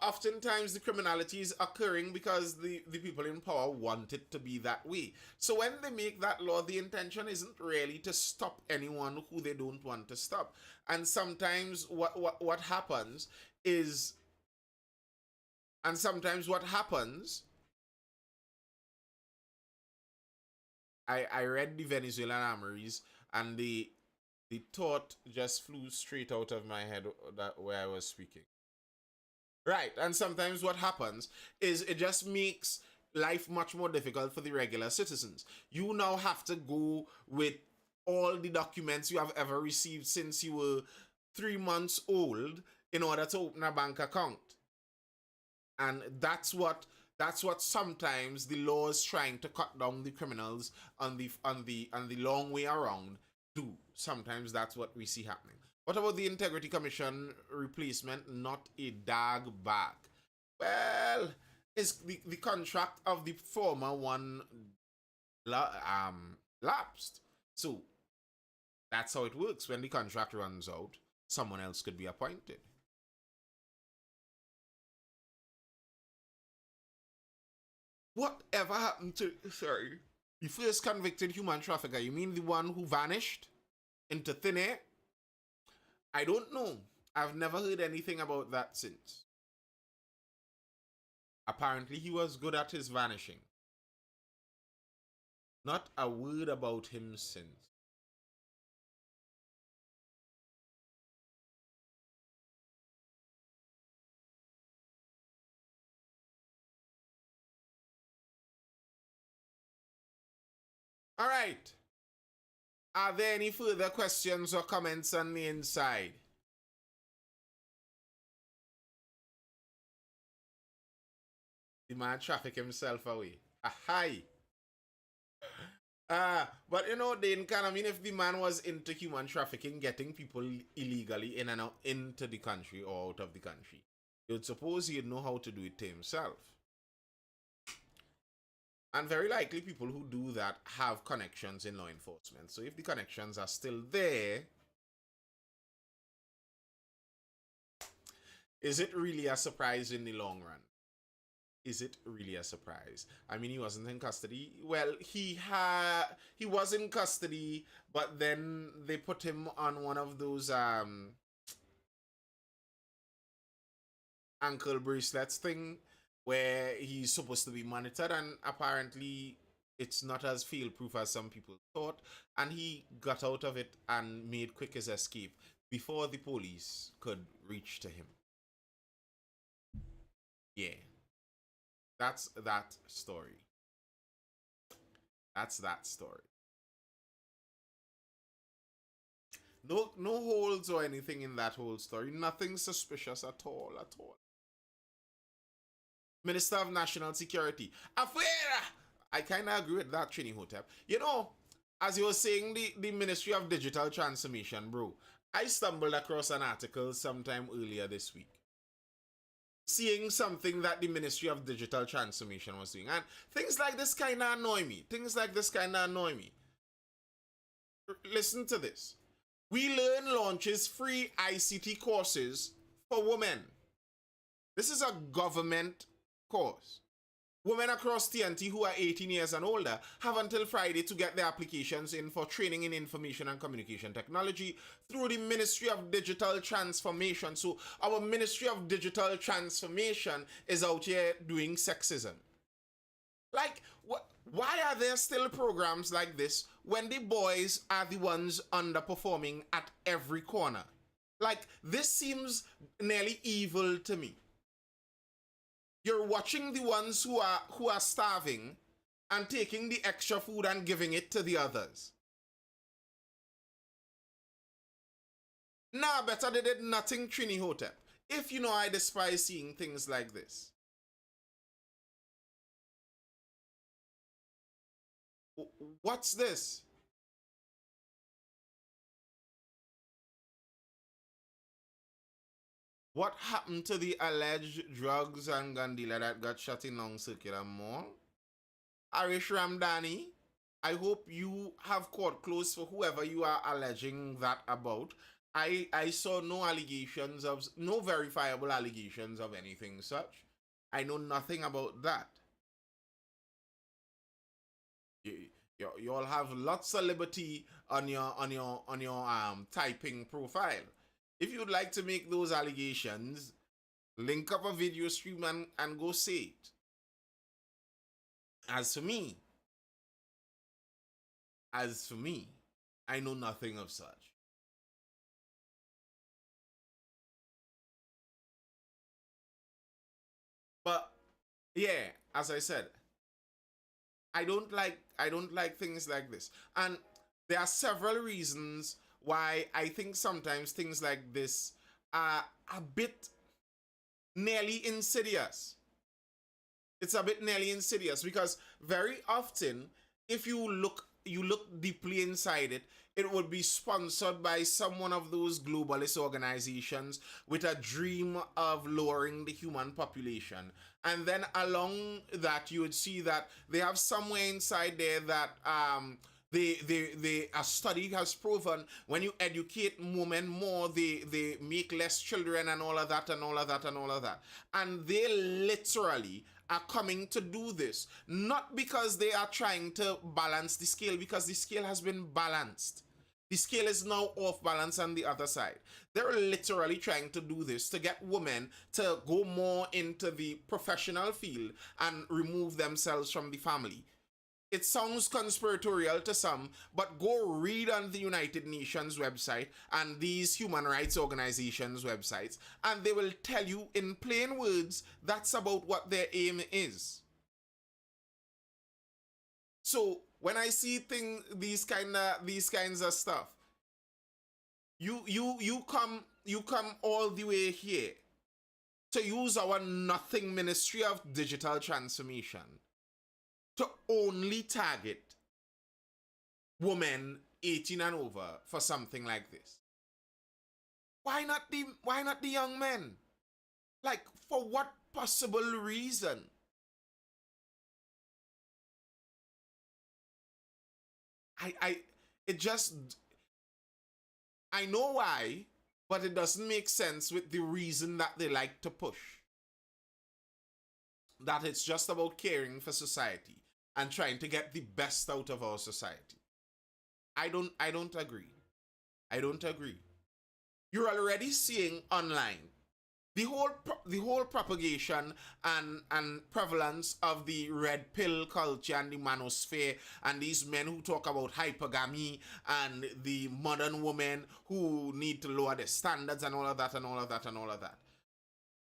oftentimes the criminality is occurring because the people in power want it to be that way. So when they make that law, the intention isn't really to stop anyone who they don't want to stop. And sometimes what happens is, I read the Venezuelan armories, and the thought just flew straight out of my head that where I was speaking. Right, and sometimes what happens is it just makes life much more difficult for the regular citizens. You now have to go with all the documents you have ever received since you were 3 months old in order to open a bank account. And that's what sometimes the law is trying to cut down the criminals on the long way around do. Sometimes that's what we see happening. What about the Integrity Commission replacement? Not a dag back. Well, it's the contract of the former one lapsed. So that's how it works. When the contract runs out, someone else could be appointed. Whatever happened to, sorry, the first convicted human trafficker? You mean the one who vanished into thin air? I don't know. I've never heard anything about that since. Apparently he was good at his vanishing. Not a word about him since. All right. Are there any further questions or comments on the inside? The man traffic himself away. Hi. But you know, Dane, I mean, if the man was into human trafficking, getting people illegally in and out into the country or out of the country, you'd suppose he'd know how to do it to himself. And very likely people who do that have connections in law enforcement. So if the connections are still there, is it really a surprise in the long run? Is it really a surprise? I mean, he wasn't in custody. Well, he was in custody, but then they put him on one of those ankle bracelets thing where he's supposed to be monitored, and apparently it's not as fail-proof as some people thought, and he got out of it and made quick his escape before the police could reach to him. Yeah. That's that story. That's that story. No holes or anything in that whole story. Nothing suspicious at all, at all. Minister of National Security. Afuera! I kind of agree with that, Trini Hotep. You know, as you were saying, the Ministry of Digital Transformation, bro, I stumbled across an article sometime earlier this week, seeing something that the Ministry of Digital Transformation was doing. And things like this kind of annoy me. Listen to this. We Learn launches free ICT courses for women. This is a government course. Women across TNT who are 18 years and older have until Friday to get their applications in for training in information and communication technology through the Ministry of Digital Transformation. So our Ministry of Digital Transformation is out here doing sexism. Like, why are there still programs like this when the boys are the ones underperforming at every corner? Like, this seems nearly evil to me. You're watching the ones who are starving and taking the extra food and giving it to the others. Nah, better they did nothing, Trini Hotep. If you know, I despise seeing things like this. What's this? What happened to the alleged drugs and gun dealer that got shot in Long Circular Mall? Arish Ramdani, I hope you have court closed for whoever you are alleging that about. I saw no allegations of, no verifiable allegations of anything such. I know nothing about that. You all have lots of liberty on your typing profile. If you'd like to make those allegations, link up a video stream and go say it. As for me, I know nothing of such. But yeah, as I said, I don't like things like this. And there are several reasons why I think sometimes things like this are a bit nearly insidious. It's a bit nearly insidious because very often if you look deeply inside it, it would be sponsored by some one of those globalist organizations with a dream of lowering the human population. And then along that, you would see that they have somewhere inside there that a study has proven when you educate women more, they make less children and all of that and all of that and all of that. And they literally are coming to do this not because they are trying to balance the scale, because the scale has been balanced. The scale is now off balance on the other side. They're literally trying to do this to get women to go more into the professional field and remove themselves from the family. It sounds conspiratorial to some, but go read on the United Nations website and these human rights organizations' websites, and they will tell you in plain words that's about what their aim is. So when I see these kinds of stuff, you come all the way here to use our nothing Ministry of Digital Transformation to only target women 18 and over for something like this. Why not the young men? Like, for what possible reason? It just, I know why, but it doesn't make sense with the reason that they like to push. That it's just about caring for society and trying to get the best out of our society. I don't agree. I don't agree. You're already seeing online the whole propagation and prevalence of the red pill culture and the manosphere, and these men who talk about hypergamy and the modern women who need to lower their standards and all of that and all of that and all of that.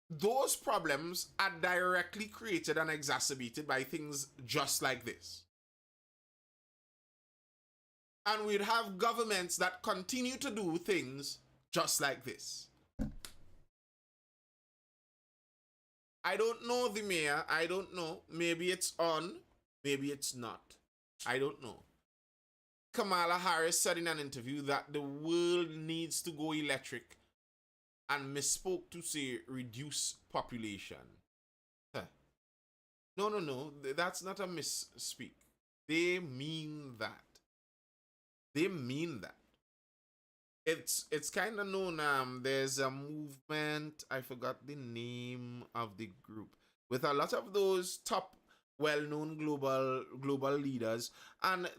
Those problems are directly created and exacerbated by things just like this. And we'd have governments that continue to do things just like this. I don't know the mayor. I don't know. Maybe it's on. Maybe it's not. I don't know. Kamala Harris said in an interview that the world needs to go electric and misspoke to say reduce population. No. That's not a misspeak. They mean that. They mean that. It's kind of known. There's a movement. I forgot the name of the group with a lot of those top well-known global leaders, and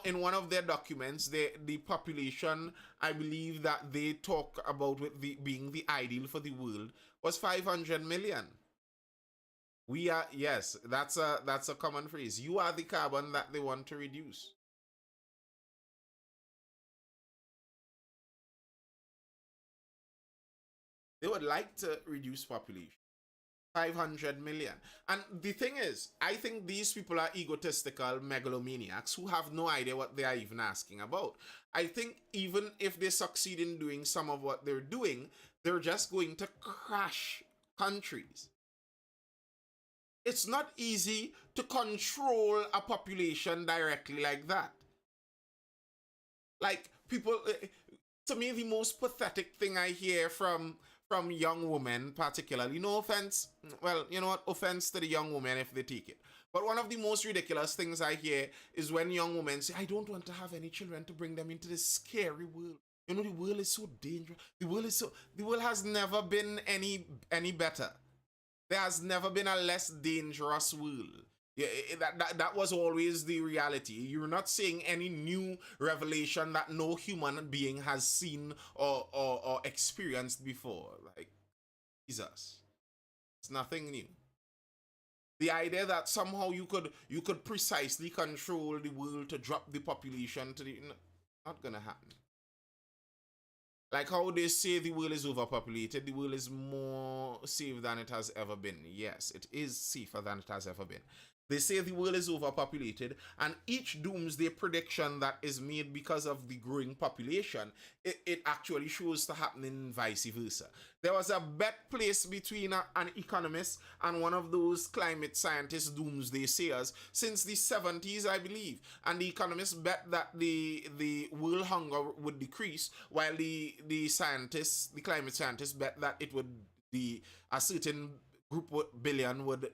in one of their documents, the population, I believe, that they talk about with the being the ideal for the world was 500 million. We are, yes, that's a common phrase. You are the carbon that they want to reduce. They would like to reduce population. 500 million. And the thing is, I think these people are egotistical megalomaniacs who have no idea what they are even asking about. I think even if they succeed in doing some of what they're doing, they're just going to crash countries. It's not easy to control a population directly like that. Like people, to me, the most pathetic thing I hear from young women, particularly, no offense, well, you know what, offense to the young women if they take it. But one of the most ridiculous things I hear is when young women say, I don't want to have any children to bring them into this scary world. You know, the world is so dangerous. The world has never been any better. There has never been a less dangerous world. Yeah, that was always the reality. You're not seeing any new revelation that no human being has seen or experienced before. Like, Jesus. It's nothing new. The idea that somehow you could precisely control the world to drop the population to the, not gonna happen. Like how they say the world is overpopulated, the world is more safe than it has ever been. Yes, it is safer than it has ever been. They say the world is overpopulated, and each doomsday prediction that is made because of the growing population, it actually shows to happening vice versa. There was a bet placed between an economist and one of those climate scientists, doomsday sayers, since the 70s, I believe. And the economist bet that the world hunger would decrease, while the climate scientists, bet that it would the a certain billion would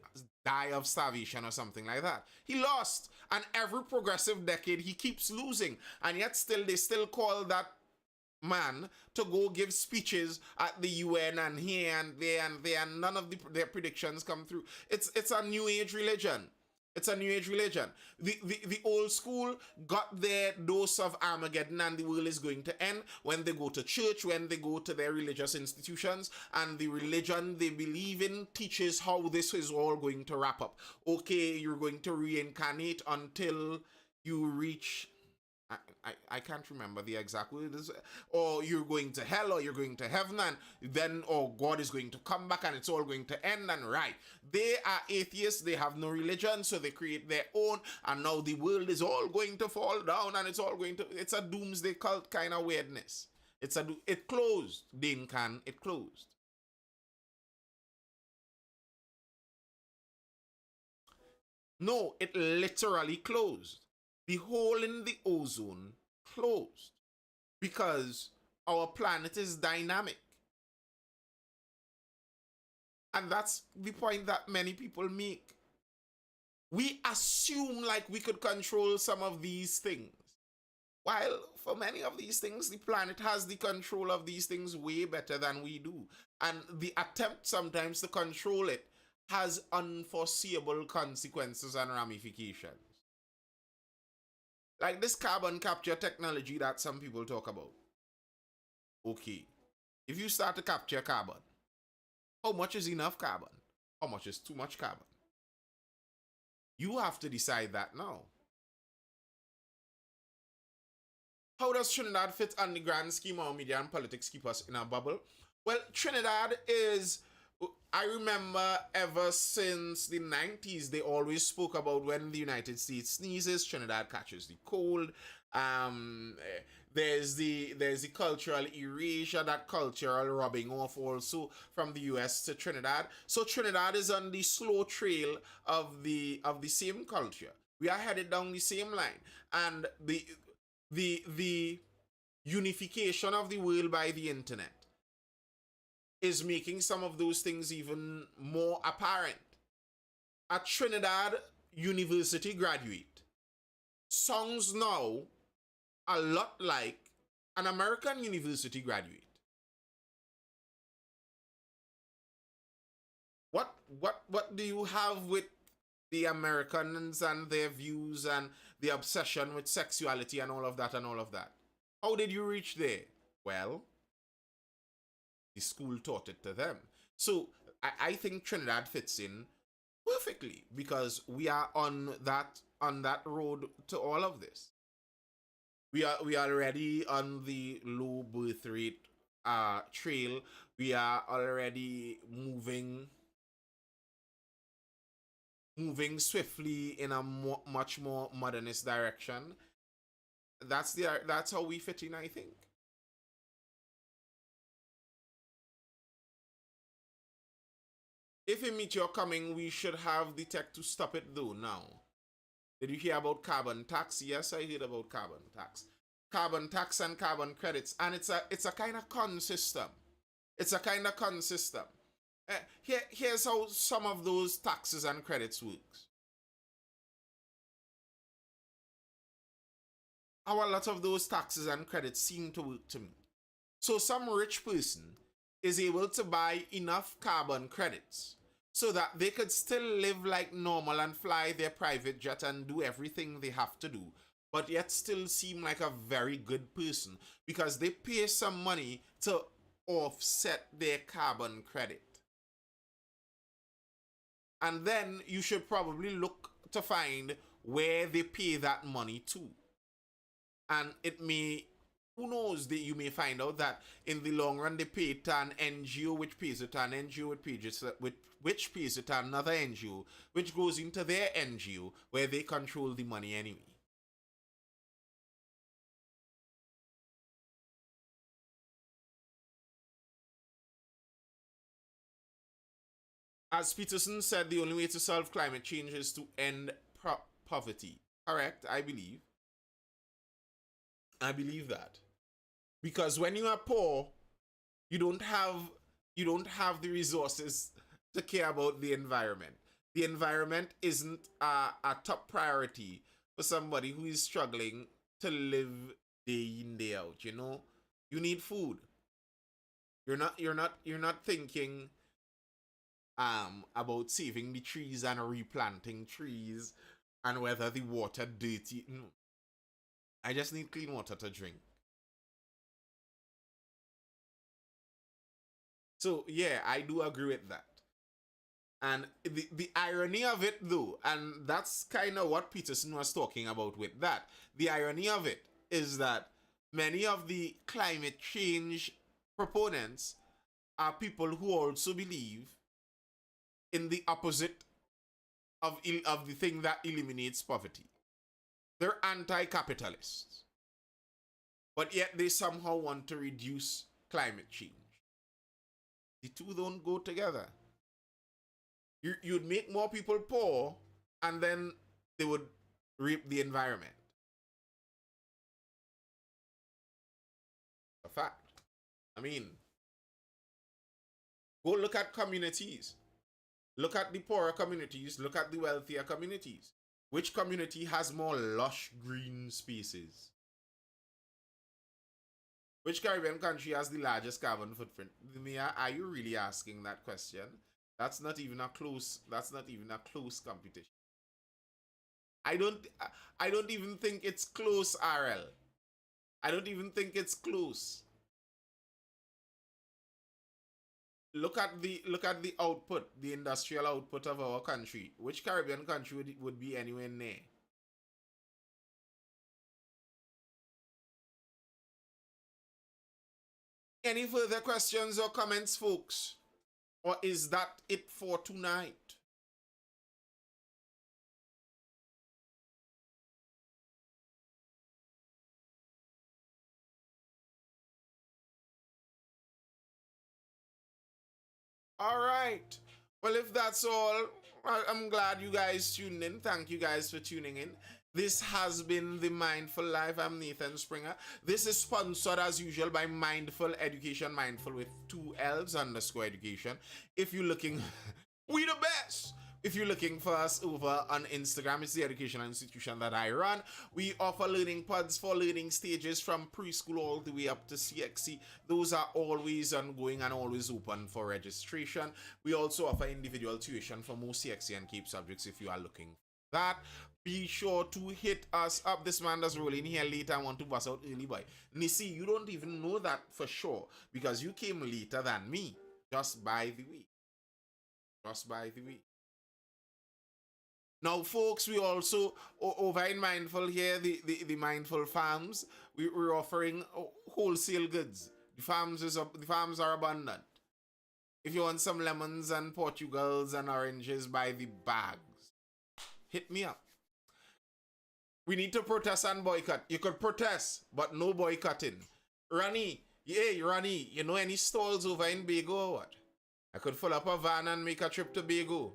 die of starvation or something like that. He lost, and every progressive decade he keeps losing, and yet still they still call that man to go give speeches at the UN and here and there and there, and none of their predictions come through. It's a new age religion. It's a new age religion. The old school got their dose of Armageddon and the world is going to end when they go to church, when they go to their religious institutions, and the religion they believe in teaches how this is all going to wrap up. Okay, you're going to reincarnate until you reach, I can't remember the exact word, or you're going to hell or you're going to heaven, and then, or God is going to come back and it's all going to end. And right, they are atheists, they have no religion, so they create their own, and now the world is all going to fall down and it's a doomsday cult kind of weirdness. It closed, Dinkan, it closed. No, it literally closed. The hole in the ozone closed because our planet is dynamic. And that's the point that many people make. We assume like we could control some of these things. While for many of these things, the planet has the control of these things way better than we do. And the attempt sometimes to control it has unforeseeable consequences and ramifications. Like this carbon capture technology that some people talk about. Okay, if you start to capture carbon, how much is enough carbon? How much is too much carbon? You have to decide that now. How does Trinidad fit on the grand scheme of media and politics keep us in a bubble? Well, Trinidad is, I remember ever since the 90s, they always spoke about when the United States sneezes, Trinidad catches the cold. Um, there's the cultural erasure, that cultural rubbing off also from the US to Trinidad. So Trinidad is on the slow trail of the same culture. We are headed down the same line. And the unification of the world by the internet is making some of those things even more apparent. A Trinidad University graduate sounds now a lot like an American university graduate. What do you have with the Americans and their views and the obsession with sexuality and all of that and all of that. How did you reach there? Well, the school taught it to them. So I think Trinidad fits in perfectly because we are on that road to all of this. We are already on the low birth rate trail. We are already moving swiftly in a much more modernist direction. That's how we fit in, I think. If we meet your coming, we should have the tech to stop it though now. Did you hear about carbon tax? Yes, I heard about carbon tax. Carbon tax and carbon credits. And it's a kind of con system. It's a kind of con system. Here's how some of those taxes and credits works. How a lot of those taxes and credits seem to work to me. So some rich person is able to buy enough carbon credits so that they could still live like normal and fly their private jet and do everything they have to do, but yet still seem like a very good person because they pay some money to offset their carbon credit. And then you should probably look to find where they pay that money to. And it may, who knows, you may find out that in the long run they pay it to an NGO which pays it to an NGO which pays it to another NGO which goes into their NGO where they control the money anyway. As Peterson said, the only way to solve climate change is to end poverty. Correct, I believe. I believe that. Because when you are poor, you don't have the resources to care about the environment. The environment isn't a top priority for somebody who is struggling to live day in, day out, you know? You need food. You're not thinking about saving the trees and replanting trees and whether the water dirty. No. I just need clean water to drink. So yeah, I do agree with that. And the irony of it though, and that's kind of what Peterson was talking about with that. The irony of it is that many of the climate change proponents are people who also believe in the opposite of the thing that eliminates poverty. They're anti-capitalists. But yet they somehow want to reduce climate change. The two don't go together. You'd make more people poor and then they would rape the environment. A fact. I mean, go look at communities. Look at the poorer communities. Look at the wealthier communities. Which community has more lush green spaces? Which Caribbean country has the largest carbon footprint? Mia, are you really asking that question? That's not even a close competition. I don't even think it's close, RL. I don't even think it's close. Look at the output, the industrial output of our country. Which Caribbean country would be anywhere near? Any further questions or comments, folks? Or is that it for tonight? All right. Well, if that's all, I'm glad you guys tuned in. Thank you guys for tuning in. This has been the Mindful Life. I'm Nathan Springer. This is sponsored as usual by Mindful Education, Mindful with 2 L's _ education. If you're looking, we the best. If you're looking for us over on Instagram, it's the educational institution that I run. We offer learning pods for learning stages from preschool all the way up to CXC. Those are always ongoing and always open for registration. We also offer individual tuition for most CXC and CAPE subjects if you are looking for that. Be sure to hit us up. This man does roll in here late. I want to bust out early, boy. Nisi, you don't even know that for sure because you came later than me. Just by the way. Just by the way. Now, folks, we also, over in Mindful here, the Mindful Farms, we're offering wholesale goods. The farms are abundant. If you want some lemons and Portugals and oranges by the bags, hit me up. We need to protest and boycott. You could protest, but no boycotting. Ronnie, you know any stalls over in Bago or what? I could fill up a van and make a trip to Bago.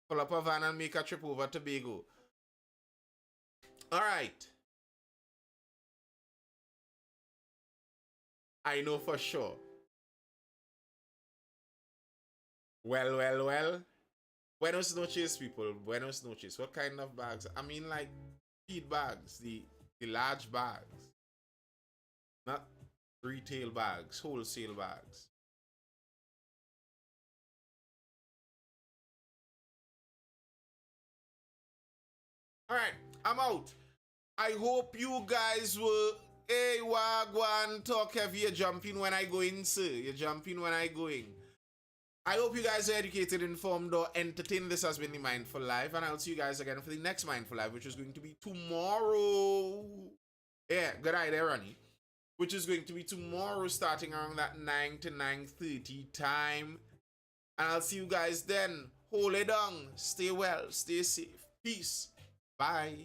Pull up a van and make a trip over to Bago. Alright. I know for sure. Well. Buenos noches, people. Buenos noches. What kind of bags? I mean, like, feed bags. The large bags. Not retail bags. Wholesale bags. Alright, I'm out. I hope you guys were. Hey, Wagwan, talk heavy. You're jumping when I go in, sir. You're jumping when I go in. I hope you guys are educated, informed, or entertained. This has been the Mindful Live, and I'll see you guys again for the next Mindful Live, which is going to be tomorrow. Yeah, good idea, Ronnie. Which is going to be tomorrow, starting around that 9 to 9:30 time. And I'll see you guys then. Hold it down. Stay well. Stay safe. Peace. Bye.